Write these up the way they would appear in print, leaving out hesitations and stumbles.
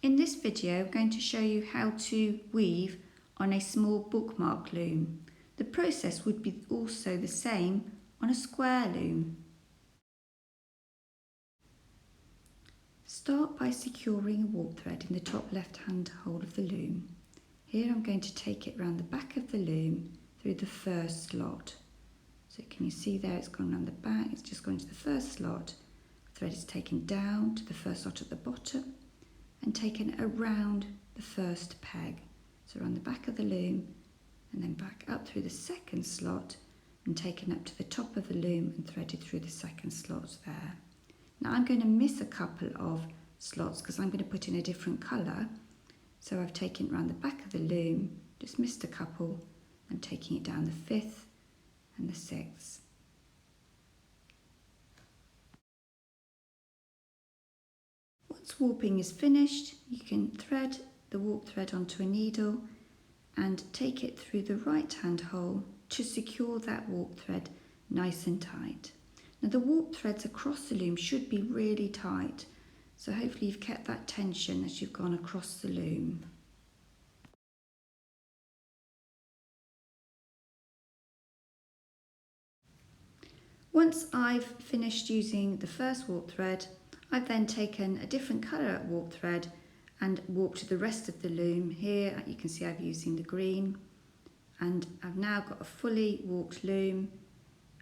In this video, I'm going to show you how to weave on a small bookmark loom. The process would be also the same on a square loom. Start by securing a warp thread in the top left-hand hole of the loom. Here I'm going to take it around the back of the loom through the first slot. So can you see there it's gone around the back, it's just gone into the first slot. The thread is taken down to the first slot at the bottom and taken around the first peg. So around the back of the loom and then back up through the second slot and taken up to the top of the loom and threaded through the second slot there. Now I'm going to miss a couple of slots because I'm going to put in a different colour. So I've taken it around the back of the loom, just missed a couple and taking it down the fifth and the sixth. Once warping is finished, you can thread the warp thread onto a needle and take it through the right hand hole to secure that warp thread nice and tight. Now the warp threads across the loom should be really tight, so hopefully you've kept that tension as you've gone across the loom. Once I've finished using the first warp thread, I've then taken a different colour warp thread and warped the rest of the loom. Here you can see I'm using the green, and I've now got a fully warped loom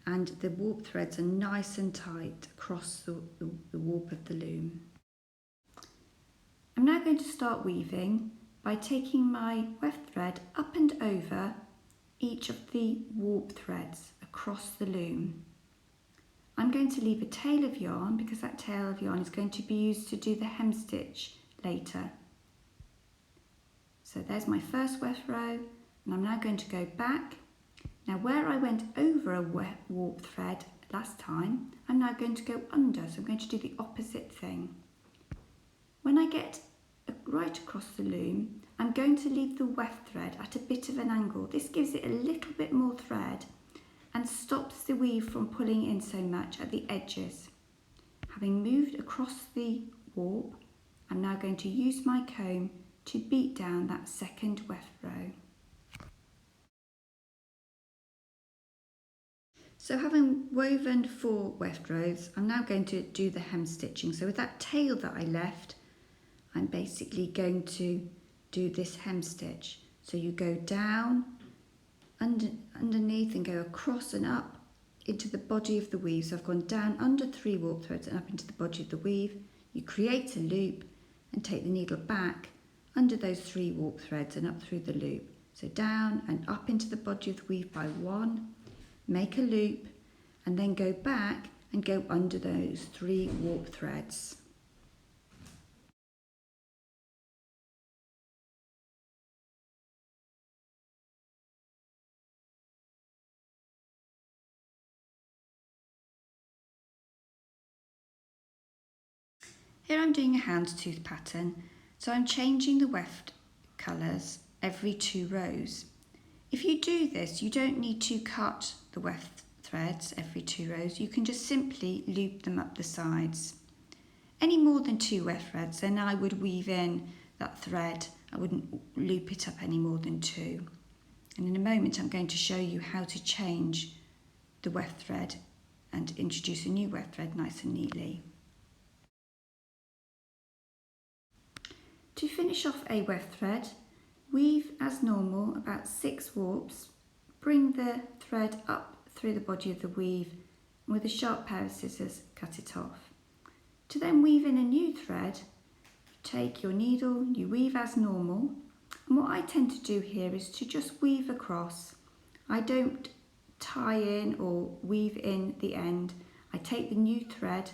and the warp threads are nice and tight across the warp of the loom. I'm now going to start weaving by taking my weft thread up and over each of the warp threads across the loom. I'm going to leave a tail of yarn because that tail of yarn is going to be used to do the hem stitch later. So there's my first weft row, and I'm now going to go back. Now where I went over a warp thread last time, I'm now going to go under, so I'm going to do the opposite thing. When I get right across the loom, I'm going to leave the weft thread at a bit of an angle. This gives it a little bit more thread and stops the weave from pulling in so much at the edges. Having moved across the warp, I'm now going to use my comb to beat down that second weft row. So having woven 4 weft rows, I'm now going to do the hem stitching. So with that tail that I left, I'm basically going to do this hem stitch. So you go down, underneath and go across and up into the body of the weave. So I've gone down under 3 warp threads and up into the body of the weave. You create a loop and take the needle back under those 3 warp threads and up through the loop. So down and up into the body of the weave by 1, make a loop and then go back and go under those 3 warp threads. Here I'm doing a houndstooth pattern, so I'm changing the weft colours every 2 rows. If you do this, you don't need to cut the weft threads every 2 rows, you can just simply loop them up the sides. Any more than 2 weft threads, then I would weave in that thread, I wouldn't loop it up any more than 2. And in a moment I'm going to show you how to change the weft thread and introduce a new weft thread nice and neatly. To finish off a weft thread, weave as normal about 6 warps, bring the thread up through the body of the weave and with a sharp pair of scissors cut it off. To then weave in a new thread, take your needle, you weave as normal, and what I tend to do here is to just weave across. I don't tie in or weave in the end. I take the new thread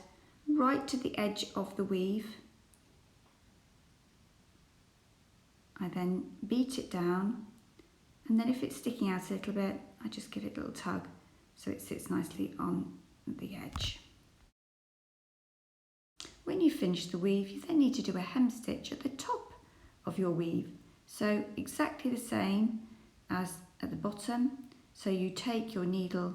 right to the edge of the weave. I then beat it down, and then if it's sticking out a little bit, I just give it a little tug so it sits nicely on the edge. When you finish the weave, you then need to do a hem stitch at the top of your weave. So exactly the same as at the bottom. So you take your needle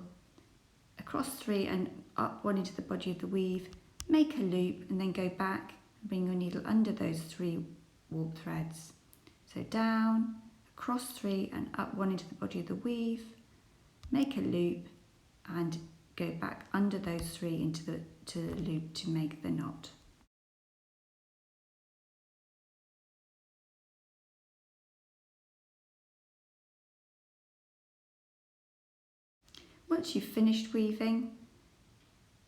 across 3 and up 1 into the body of the weave, make a loop and then go back and bring your needle under those 3 warp threads. So down, across 3 and up 1 into the body of the weave, make a loop and go back under those 3 into the loop to make the knot. Once you've finished weaving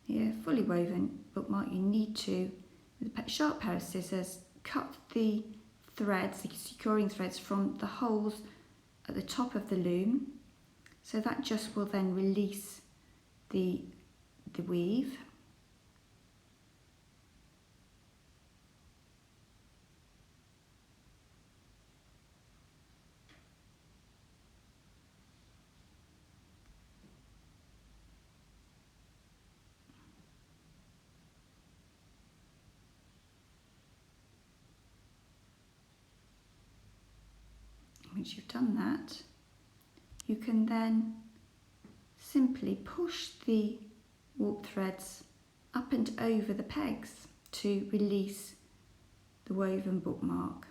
your fully woven bookmark, you need to, with a sharp pair of scissors, cut the threads, the securing threads, from the holes at the top of the loom. So that just will then release the weave. Once you've done that, you can then simply push the warp threads up and over the pegs to release the woven bookmark.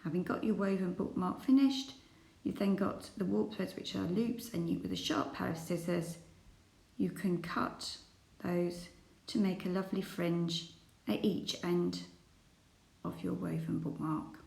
Having got your woven bookmark finished, you've then got the warp threads, which are loops, and with a sharp pair of scissors you can cut those to make a lovely fringe at each end of your woven bookmark.